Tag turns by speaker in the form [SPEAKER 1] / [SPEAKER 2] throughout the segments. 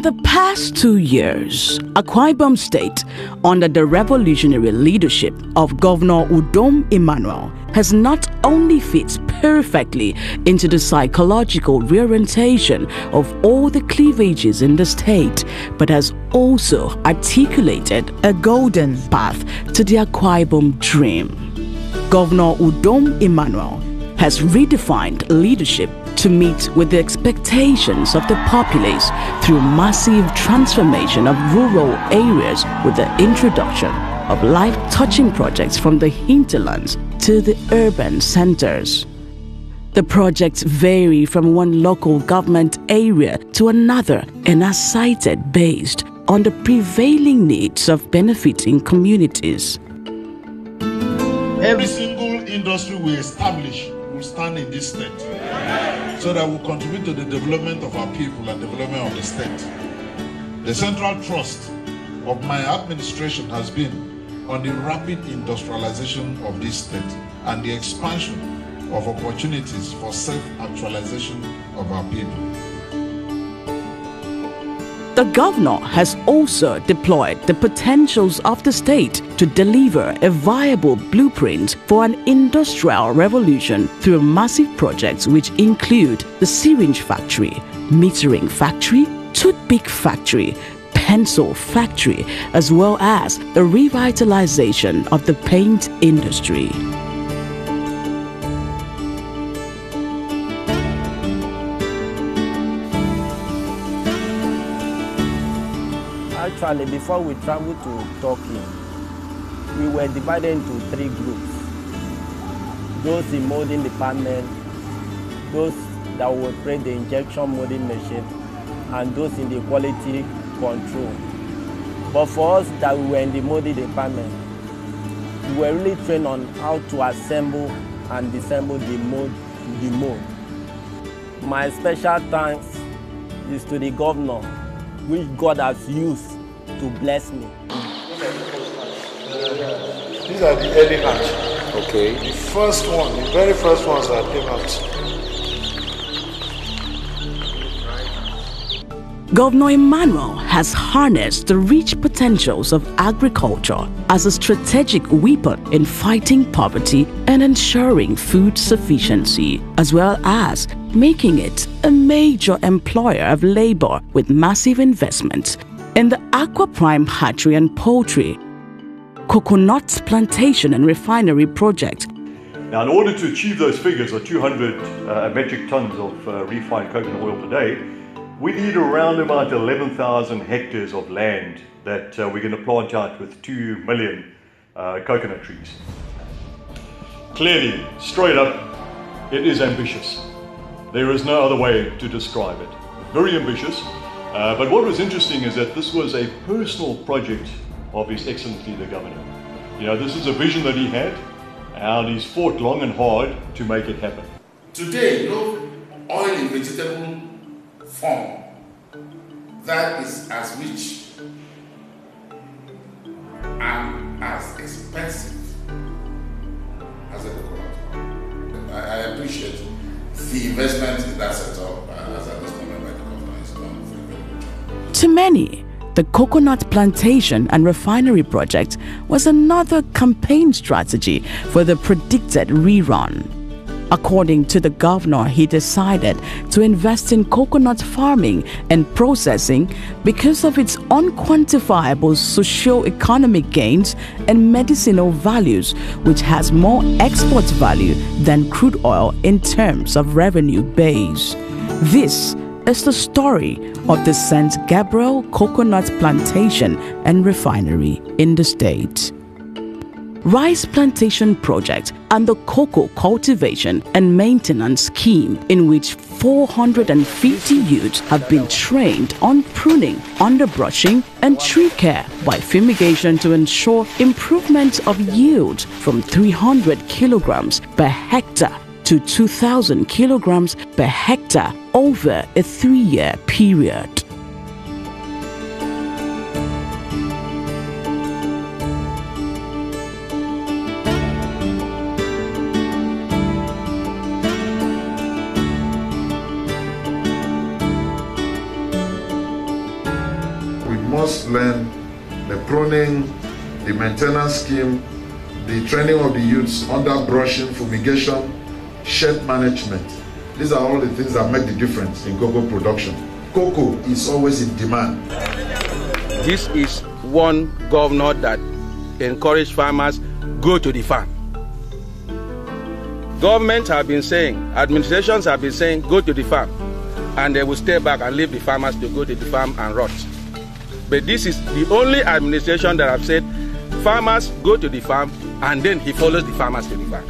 [SPEAKER 1] In the past 2 years, Akwa Ibom State, under the revolutionary leadership of Governor Udom Emmanuel, has not only fit perfectly into the psychological reorientation of all the cleavages in the state, but has also articulated a golden path to the Akwa Ibom dream. Governor Udom Emmanuel has redefined leadership to meet with the expectations of the populace through massive transformation of rural areas with the introduction of life-touching projects from the hinterlands to the urban centers. The projects vary from one local government area to another and are sited based on the prevailing needs of benefiting communities.
[SPEAKER 2] Every single industry we establish will stand in this state, so that will contribute to the development of our people and development of the state. The central thrust of my administration has been on the rapid industrialization of this state and the expansion of opportunities for self-actualization of our people.
[SPEAKER 1] The governor has also deployed the potentials of the state to deliver a viable blueprint for an industrial revolution through massive projects which include the syringe factory, metering factory, toothpick factory, pencil factory, as well as the revitalization of the paint industry.
[SPEAKER 3] Actually, before we traveled to Turkey, we were divided into 3 groups. Those in molding department, those that will operate the injection molding machine, and those in the quality control. But for us that we were in the molding department, we were really trained on how to assemble and disassemble the mold. My special thanks is to the governor, which God has used to bless me.
[SPEAKER 2] These are the early hands.
[SPEAKER 4] Okay.
[SPEAKER 2] The first one, the very first ones that came out.
[SPEAKER 1] Governor Emmanuel has harnessed the rich potentials of agriculture as a strategic weapon in fighting poverty and ensuring food sufficiency, as well as making it a major employer of labor with massive investments in the Akwa Prime Hatchery and Poultry, coconut plantation and refinery project.
[SPEAKER 5] Now, in order to achieve those figures of 200 metric tons of refined coconut oil per day, we need around about 11,000 hectares of land that we're going to plant out with 2 million coconut trees. Clearly, straight up, it is ambitious. There is no other way to describe it. Very ambitious. But what was interesting is that this was a personal project of His Excellency the Governor. You know, this is a vision that he had, and he's fought long and hard to make it happen.
[SPEAKER 6] Today, no oil in vegetable form that is as rich and as expensive as a coconut. I appreciate the investment in that sector, as at this moment by the government is done very, very good.
[SPEAKER 1] To many, the coconut plantation and refinery project was another campaign strategy for the predicted rerun. According to the governor, he decided to invest in coconut farming and processing because of its unquantifiable socio-economic gains and medicinal values, which has more export value than crude oil in terms of revenue base. This is the story of the St. Gabriel Coconut Plantation and Refinery in the state. Rice plantation project and the cocoa cultivation and maintenance scheme, in which 450 youths have been trained on pruning, underbrushing and tree care by fumigation to ensure improvement of yield from 300 kilograms per hectare to 2,000 kilograms per hectare over a 3-year period.
[SPEAKER 2] learn, the pruning, the maintenance scheme, the training of the youths, underbrushing, fumigation, shed management. These are all the things that make the difference in cocoa production. Cocoa is always in demand.
[SPEAKER 4] This is one governor that encouraged farmers go to the farm. Governments have been saying, administrations have been saying, go to the farm, and they will stay back and leave the farmers to go to the farm and rot. But this is the only administration that have said, farmers go to the farm, and then he follows the farmers to the farm.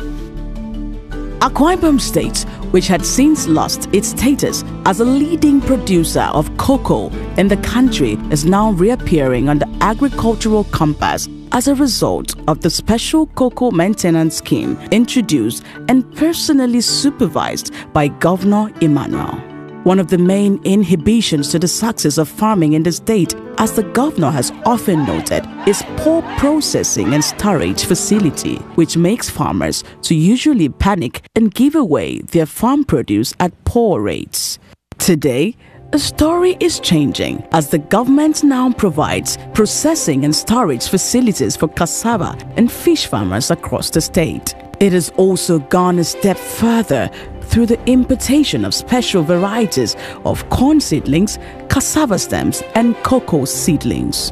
[SPEAKER 1] Akwa Ibom State, which had since lost its status as a leading producer of cocoa in the country, is now reappearing on the agricultural compass as a result of the special cocoa maintenance scheme introduced and personally supervised by Governor Emmanuel. One of the main inhibitions to the success of farming in the state, as the governor has often noted, is poor processing and storage facility, which makes farmers to usually panic and give away their farm produce at poor rates. Today, the story is changing as the government now provides processing and storage facilities for cassava and fish farmers across the state. It has also gone a step further through the importation of special varieties of corn seedlings, cassava stems, and cocoa seedlings.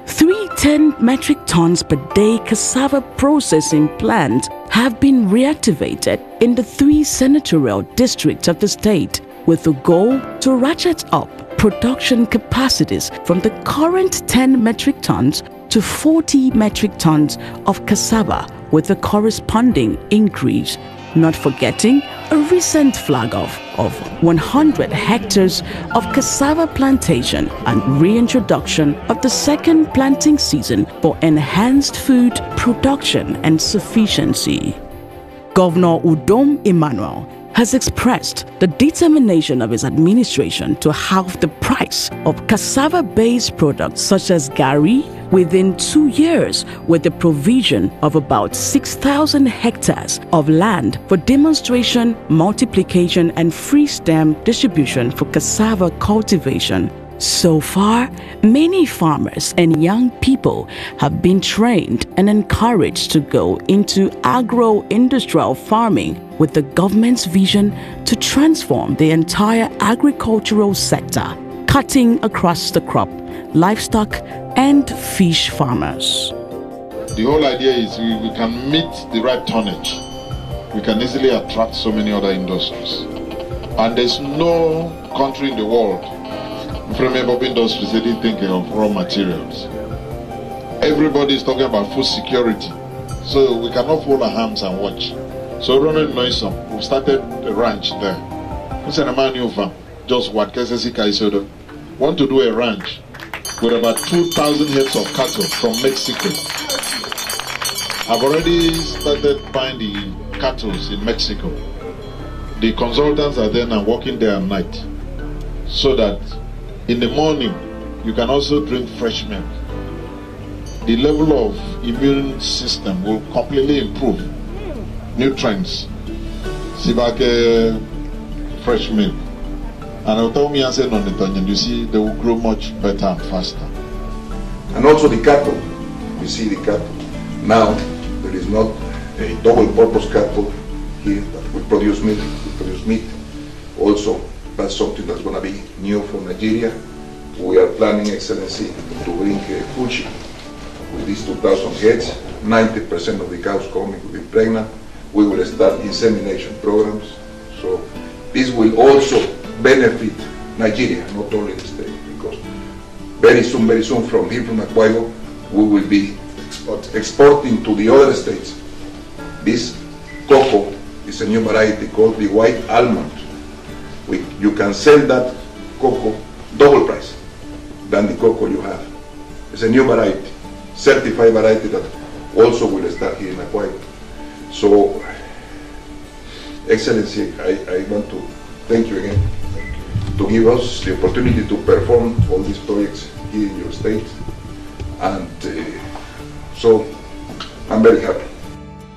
[SPEAKER 1] Three 10 metric tons per day cassava processing plants have been reactivated in the 3 senatorial districts of the state, with the goal to ratchet up production capacities from the current 10 metric tons to 40 metric tons of cassava, with a corresponding increase. Not forgetting a recent flag off of 100 hectares of cassava plantation and reintroduction of the second planting season for enhanced food production and sufficiency. Governor Udom Emmanuel has expressed the determination of his administration to halve the price of cassava-based products such as gari within 2 years, with the provision of about 6,000 hectares of land for demonstration, multiplication, and free stem distribution for cassava cultivation. So far, many farmers and young people have been trained and encouraged to go into agro-industrial farming, with the government's vision to transform the entire agricultural sector, cutting across the crop, livestock, and fish farmers.
[SPEAKER 2] The whole idea is we can meet the right tonnage. We can easily attract so many other industries. And there's no country in the world from Ibom industries that is thinking of raw materials. Everybody is talking about food security. So we cannot fold our hands and watch. So Ronald Noison, we started a ranch there. Who's a man new farm? Just what want to do a ranch with about 2,000 heads of cattle from Mexico. I've already started buying the cattle in Mexico. The consultants are there and working there at night, so that in the morning you can also drink fresh milk. The level of immune system will completely improve. Nutrients, Sibake fresh milk. And autonomy and said on the tongue, you see they will grow much better and faster.
[SPEAKER 7] And also the cattle, you see the cattle. Now there is not a double purpose cattle here that will produce milk, will produce meat. Also, that's something that's going to be new for Nigeria. We are planning, Excellency, to bring Fuji with these 2,000 heads. 90% of the cows coming will be pregnant. We will start insemination programs. So this will also benefit Nigeria, not only the state, because very soon from here, from Akwa Ibom, we will be exporting to the other states. This cocoa is a new variety called the white almond. You can sell that cocoa double price than the cocoa you have. It's a new variety, certified variety that also will start here in Akwa Ibom. So, Excellency, I want to thank you again to give us the opportunity to perform all these projects here in your state. And so I'm very happy.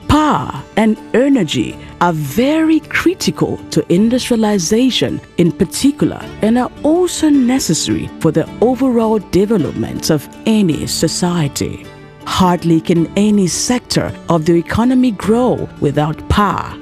[SPEAKER 1] Power and energy are very critical to industrialization in particular, and are also necessary for the overall development of any society. Hardly can any sector of the economy grow without power.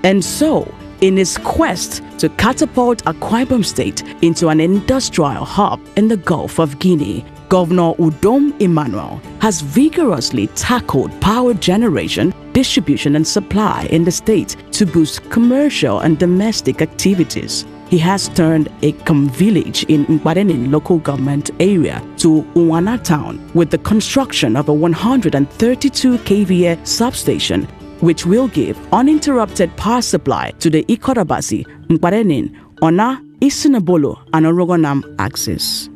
[SPEAKER 1] And so, in his quest to catapult Akwa Ibom State into an industrial hub in the Gulf of Guinea, Governor Udom Emmanuel has vigorously tackled power generation, distribution and supply in the state to boost commercial and domestic activities. He has turned Ikom village in Mbarenin local government area to Uwana town with the construction of a 132 kVA substation, which will give uninterrupted power supply to the Ikorabasi, Mbarenin, Ona, Isinabolo and Orogonam axis.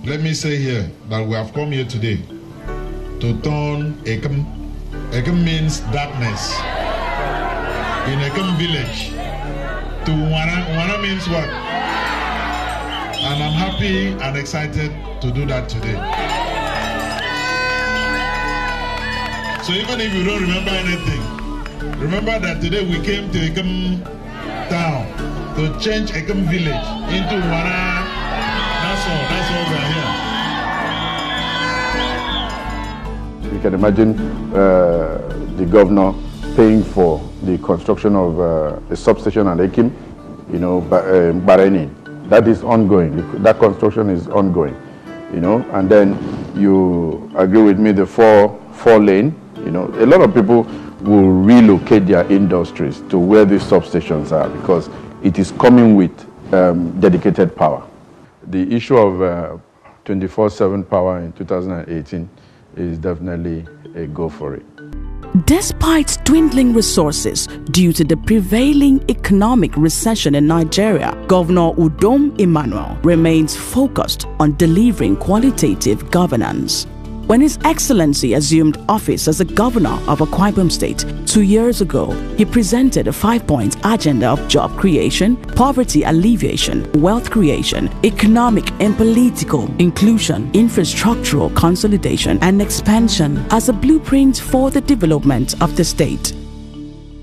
[SPEAKER 2] Let me say here that we have come here today to turn Ikom. Ikom means darkness. In Ikom village to Uwana. Uwana means what? And I'm happy and excited to do that today. So even if you don't remember anything, remember that today we came to Ikom town to change Ikom village into Uwana. That's all we are here.
[SPEAKER 8] You can imagine the governor paying for the construction of a substation at Ikom, Bareni. That is ongoing. That construction is ongoing, and then you agree with me, the four lane, a lot of people will relocate their industries to where these substations are because it is coming with dedicated power. The issue of 24/7 power in 2018 is definitely a go for it.
[SPEAKER 1] Despite dwindling resources due to the prevailing economic recession in Nigeria, Governor Udom Emmanuel remains focused on delivering qualitative governance. When His Excellency assumed office as the governor of Akwa Ibom State 2 years ago, he presented a 5-point agenda of job creation, poverty alleviation, wealth creation, economic and political inclusion, infrastructural consolidation and expansion as a blueprint for the development of the state.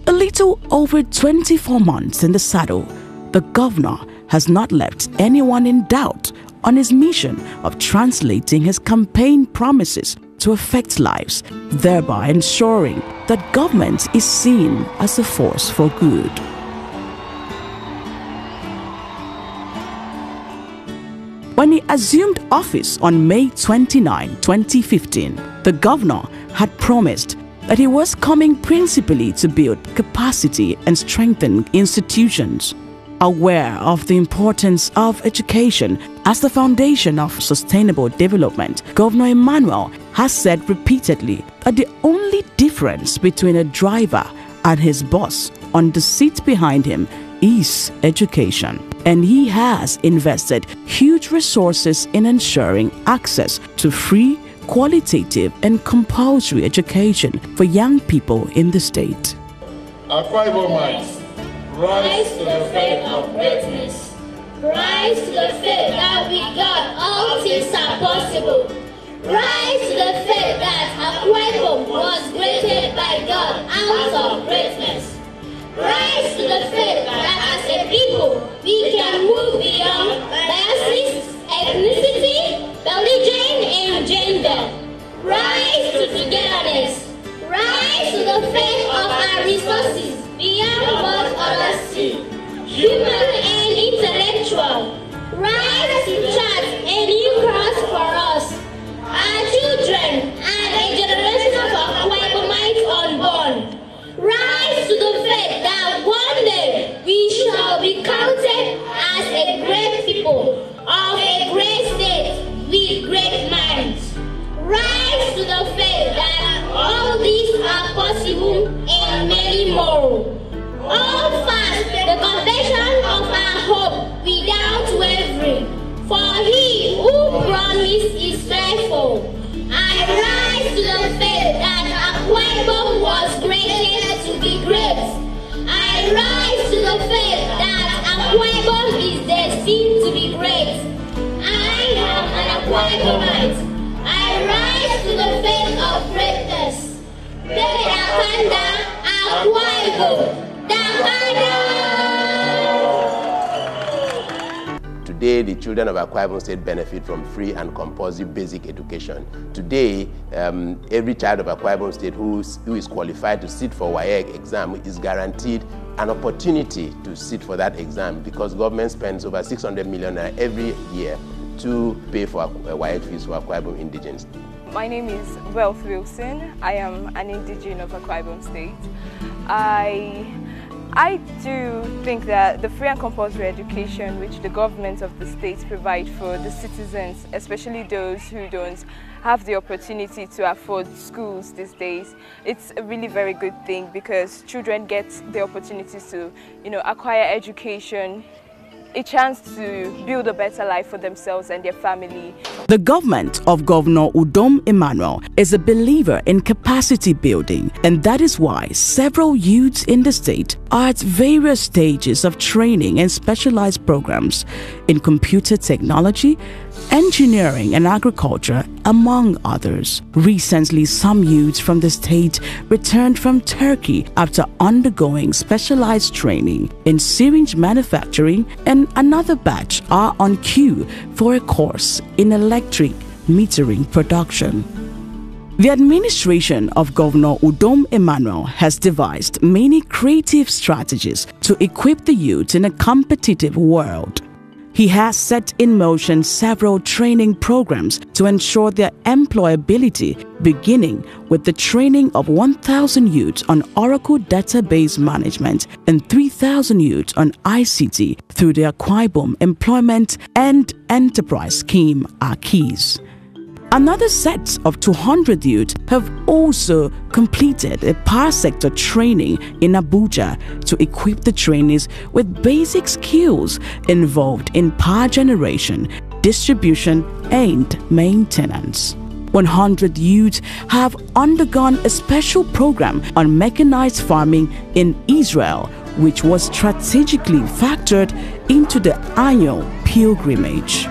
[SPEAKER 1] A little over 24 months in the saddle, the governor has not left anyone in doubt on his mission of translating his campaign promises to affect lives, thereby ensuring that government is seen as a force for good. When he assumed office on May 29, 2015, the governor had promised that he was coming principally to build capacity and strengthen institutions. Aware of the importance of education as the foundation of sustainable development, Governor Emmanuel has said repeatedly that the only difference between a driver and his boss on the seat behind him is education. And he has invested huge resources in ensuring access to free, qualitative and compulsory education for young people in the state.
[SPEAKER 2] Akwa Ibomites,
[SPEAKER 9] rise to the faith of greatness. Rise to the faith that with God all things are possible. Rise to the faith that Akwa Ibom was created by God out of greatness. Rise to the faith that as a people we can move beyond biases, ethnicity, religion and gender. Rise to togetherness. Rise to the faith of our resources beyond what others see, human and intellectual. Rise to chart a new cross for us, our children, and a generation of Akwa Ibomites unborn. Rise to the faith that one day we shall be counted as a great people of a great state with great minds. Rise to the faith that all these are possible and many more. All fast the confession of our hope without wavering, for he who promised is faithful. I rise to the faith that Akwa Ibom was created to be great. I rise to the faith that Akwa Ibom is destined to be great. I am an Akwa Ibomite. I rise to the faith of greatness.
[SPEAKER 10] Today, the children of Akwa Ibom State benefit from free and compulsory basic education. Today, every child of Akwa Ibom State who is qualified to sit for WAEC exam is guaranteed an opportunity to sit for that exam because government spends over 600 million every year to pay for WAEC fees for Akwa Ibom indigents.
[SPEAKER 11] My name is Wealth Wilson. I am an indigene of Akwa Ibom State. I do think that the free and compulsory education which the government of the state provide for the citizens, especially those who don't have the opportunity to afford schools these days, it's a really very good thing because children get the opportunity to, acquire education, a chance to build a better life for themselves and their family.
[SPEAKER 1] The government of Governor Udom Emmanuel is a believer in capacity building, and that is why several youths in the state are at various stages of training and specialized programs in computer technology, engineering and agriculture, among others. Recently, some youths from the state returned from Turkey after undergoing specialized training in syringe manufacturing, and another batch are on queue for a course in electric metering production. The administration of Governor Udom Emmanuel has devised many creative strategies to equip the youth in a competitive world. He has set in motion several training programs to ensure their employability, beginning with the training of 1,000 youths on Oracle database management and 3,000 youths on ICT through the Akwa Ibom Employment and Enterprise Scheme AKIS. Another set of 200 youths have also completed a power sector training in Abuja to equip the trainees with basic skills involved in power generation, distribution, and maintenance. 100 youths have undergone a special program on mechanized farming in Israel, which was strategically factored into the annual pilgrimage.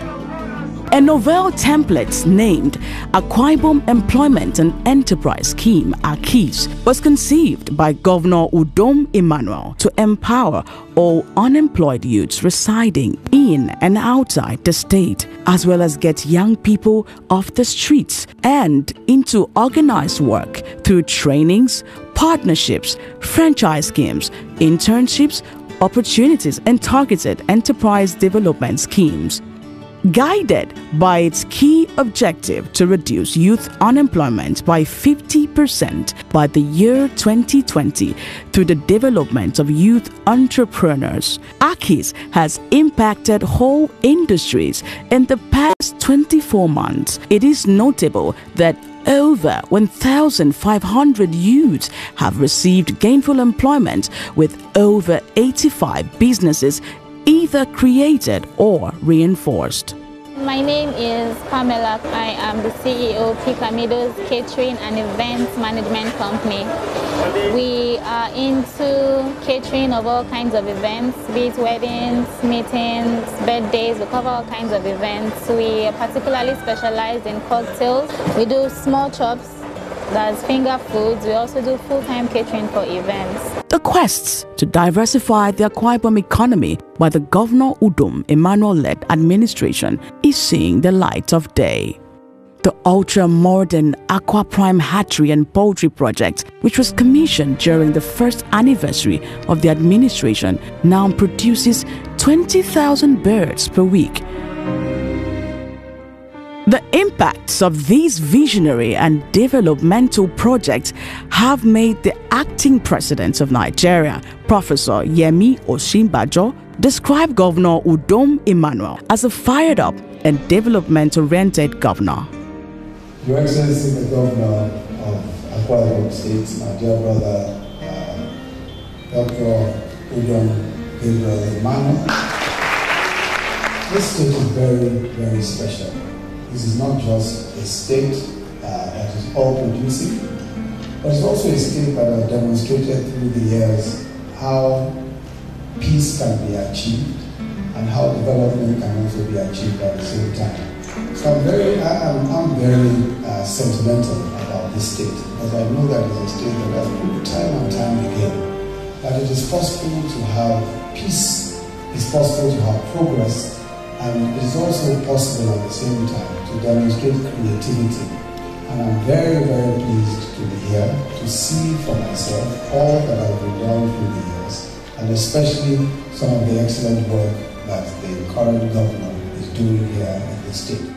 [SPEAKER 1] A novel template named Akwa Ibom Employment and Enterprise Scheme AKIS was conceived by Governor Udom Emmanuel to empower all unemployed youths residing in and outside the state, as well as get young people off the streets and into organized work through trainings, partnerships, franchise schemes, internships, opportunities, and targeted enterprise development schemes. Guided by its key objective to reduce youth unemployment by 50% by the year 2020 through the development of youth entrepreneurs, AKIS has impacted whole industries in the past 24 months. It is notable that over 1,500 youths have received gainful employment, with over 85 businesses either created or reinforced.
[SPEAKER 12] My name is Pamela. I am the CEO of Picamido's Catering and Events Management Company. We are into catering of all kinds of events, be it weddings, meetings, birthdays. We cover all kinds of events. We are particularly specialized in cocktails. We do small chops, that's finger foods. We also do full-time catering for events.
[SPEAKER 1] The quest to diversify the Akwa Ibom economy by the Governor Udom Emmanuel-led administration is seeing the light of day. The ultra-modern Aqua Prime Hatchery and Poultry project, which was commissioned during the first anniversary of the administration, now produces 20,000 birds per week. The impacts of these visionary and developmental projects have made the acting president of Nigeria, Professor Yemi Osinbajo, describe Governor Udom Emmanuel as a fired-up and development-oriented governor.
[SPEAKER 13] Your Excellency, the Governor of Akwa Ibom State, my dear brother, Dr. Udom Emmanuel, this state is very, very special. This is not just a state that is all-producing, but it's also a state that has demonstrated through the years how peace can be achieved and how development can also be achieved at the same time. So I'm very sentimental about this state, because I know that it's a state that has proved time and time again that it is possible to have peace, it's possible to have progress, And it is also possible at the same time to demonstrate creativity. And I'm very, very pleased to be here to see for myself all that I've been learning through the years, and especially some of the excellent work that the current governor is doing here in the state.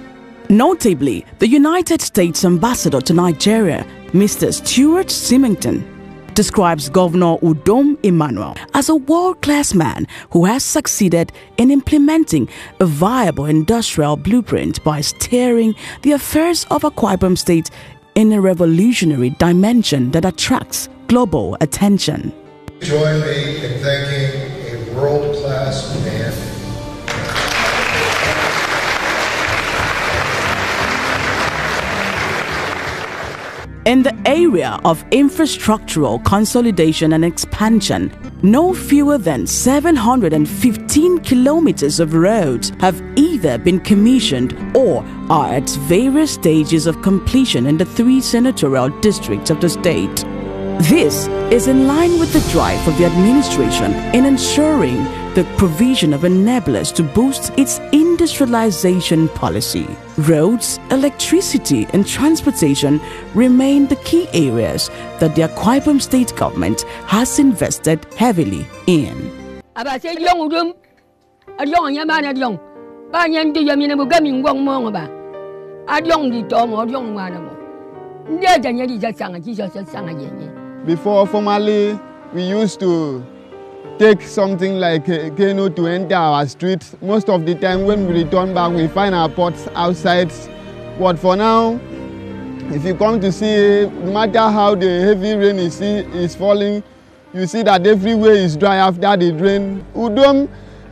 [SPEAKER 1] Notably, the United States Ambassador to Nigeria, Mr. Stuart Symington, describes Governor Udom Emmanuel as a world-class man who has succeeded in implementing a viable industrial blueprint by steering the affairs of Akwa Ibom State in a revolutionary dimension that attracts global attention.
[SPEAKER 14] Join me in thanking a world-class man.
[SPEAKER 1] In the area of infrastructural consolidation and expansion, no fewer than 715 kilometers of roads have either been commissioned or are at various stages of completion in the 3 senatorial districts of the state. This is in line with the drive of the administration in ensuring the provision of enablers to boost its industrialization policy. Roads, electricity, and transportation remain the key areas that the Akwa Ibom state government has invested heavily in.
[SPEAKER 15] Before, formally, we used to take something like a canoe to enter our streets. Most of the time when we return back, we find our pots outside. But for now, if you come to see, no matter how the heavy rain is falling, you see that everywhere is dry after the rain. Udom,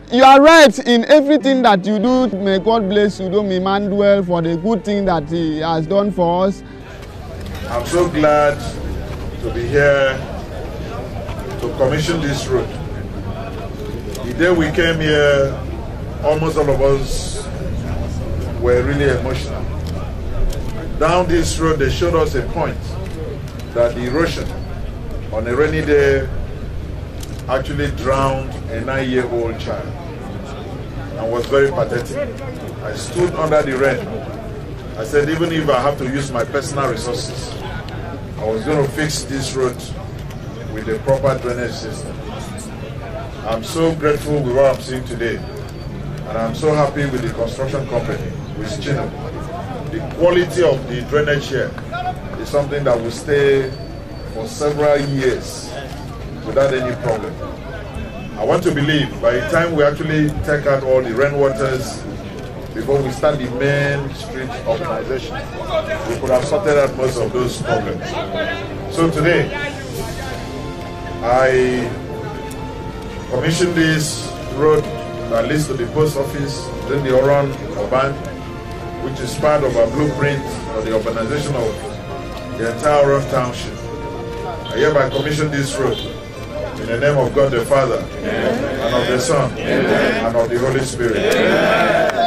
[SPEAKER 15] you are right in everything that you do. May God bless Udom Emmanuel for the good thing that he has done for us.
[SPEAKER 2] I'm so glad to be here to commission this road. The day we came here, almost all of us were really emotional. Down this road, they showed us a point that the erosion on a rainy day actually drowned a 9-year-old child and was very pathetic. I stood under the rain. I said, even if I have to use my personal resources, I was going to fix this road with a proper drainage system. I'm so grateful with what I'm seeing today, and I'm so happy with the construction company, with Chino. The quality of the drainage here is something that will stay for several years without any problem. I want to believe by the time we actually take out all the rainwaters before we start the main street organization, we could have sorted out most of those problems. So today, I commissioned this road that leads to the post office, then the Oran Bank, which is part of our blueprint for the urbanization of the entire Oran Township. I hereby commission this road in the name of God the Father, and of the Son, and of the Holy Spirit.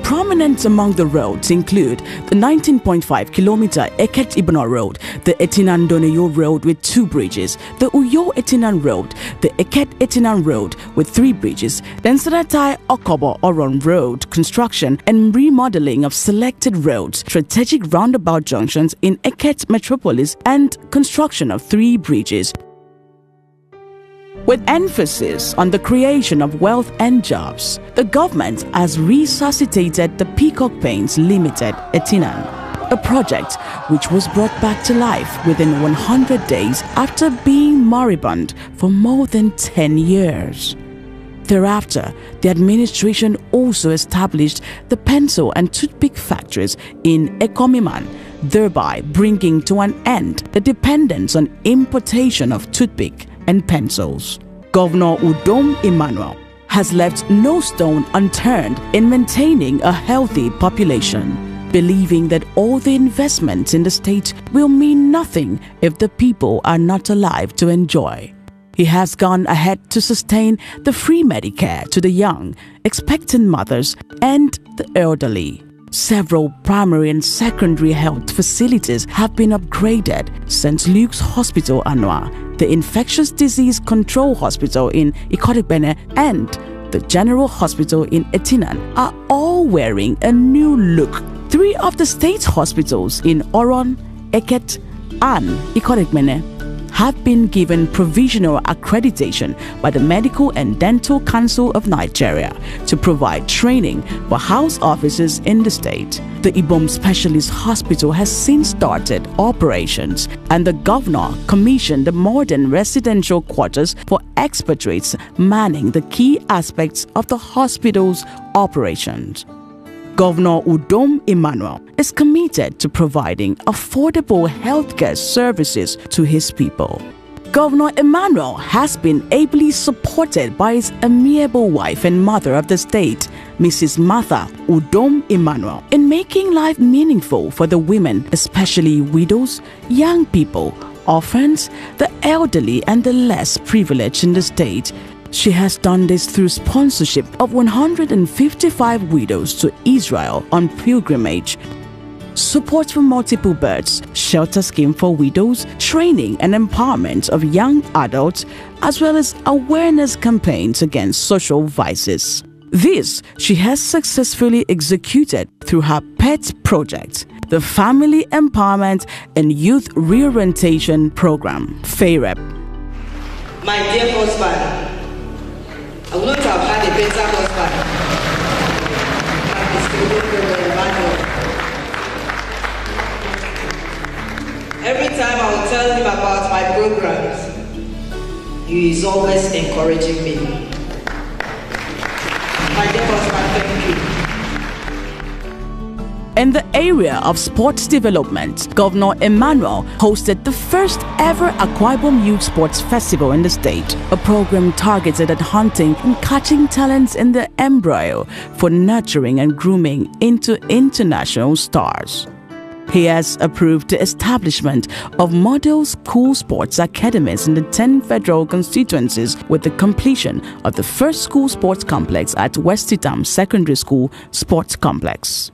[SPEAKER 1] Prominent among the roads include the 19.5-kilometer Eket-Ibon Road, the Etinan-Doneyo Road with 2 bridges, the Uyo-Etinan Road, the Eket-Etinan Road with 3 bridges, then Saratai-Okobo-Oron Road construction and remodeling of selected roads, strategic roundabout junctions in Eket Metropolis, and construction of 3 bridges. With emphasis on the creation of wealth and jobs, the government has resuscitated the Peacock Paints Limited Etinan, a project which was brought back to life within 100 days after being moribund for more than 10 years. Thereafter, the administration also established the pencil and toothpick factories in Ekomiman, thereby bringing to an end the dependence on importation of toothpick and pencils. Governor Udom Emmanuel has left no stone unturned in maintaining a healthy population, believing that all the investments in the state will mean nothing if the people are not alive to enjoy. He has gone ahead to sustain the free Medicare to the young, expectant mothers, and the elderly. Several primary and secondary health facilities have been upgraded. St. Luke's Hospital Anwa, the Infectious Disease Control Hospital in Ikotekbene, and the General Hospital in Etinan are all wearing a new look. 3 of the state's hospitals in Oron, Eket, and Ikotekbene have been given provisional accreditation by the Medical and Dental Council of Nigeria to provide training for house officers in the state. The Ibom Specialist Hospital has since started operations, and the governor commissioned the modern residential quarters for expatriates manning the key aspects of the hospital's operations. Governor Udom Emmanuel is committed to providing affordable healthcare services to his people. Governor Emmanuel has been ably supported by his amiable wife and mother of the state, Mrs. Martha Udom Emmanuel, in making life meaningful for the women, especially widows, young people, orphans, the elderly, and the less privileged in the state. She has done this through sponsorship of 155 widows to Israel on pilgrimage, support for multiple births, shelter scheme for widows, training and empowerment of young adults, as well as awareness campaigns against social vices. This she has successfully executed through her pet project, the Family Empowerment and Youth Reorientation Program, FAREP.
[SPEAKER 16] My dear husband, I would not have had a better husband than Mr. Every time I will tell him about my programs, he is always encouraging me. My dear husband, thank you.
[SPEAKER 1] In the area of sports development, Governor Emmanuel hosted the first ever Akwa Ibom Youth Sports Festival in the state, a program targeted at hunting and catching talents in the embryo for nurturing and grooming into international stars. He has approved the establishment of model school sports academies in the 10 federal constituencies, with the completion of the first school sports complex at West Itam Secondary School Sports Complex.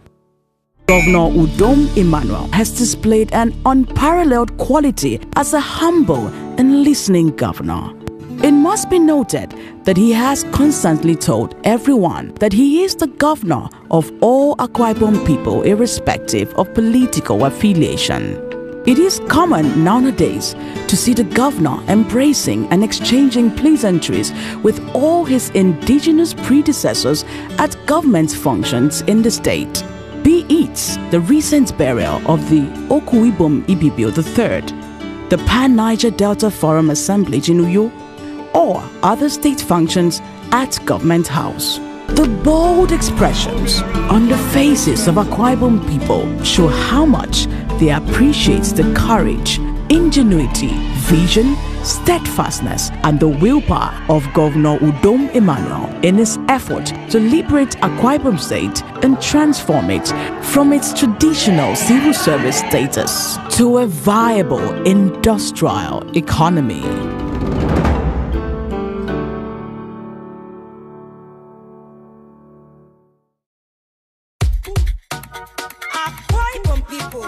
[SPEAKER 1] Governor Udom Emmanuel has displayed an unparalleled quality as a humble and listening governor. It must be noted that he has constantly told everyone that he is the governor of all Akwa Ibom people, irrespective of political affiliation. It is common nowadays to see the governor embracing and exchanging pleasantries with all his indigenous predecessors at government functions in the state. Be it the recent burial of the Ibom Ibibio III, the Pan-Niger Delta Forum Assembly in Uyo, or other state functions at Government House. The bold expressions on the faces of Akwa Ibom people show how much they appreciate the courage, ingenuity, vision, steadfastness, and the willpower of Governor Udom Emmanuel in his effort to liberate Akwa Ibom State and transform it from its traditional civil service status to a viable industrial economy.
[SPEAKER 17] Akwa Ibom people,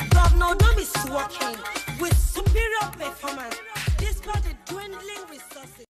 [SPEAKER 17] Governor Udom is working with superior performance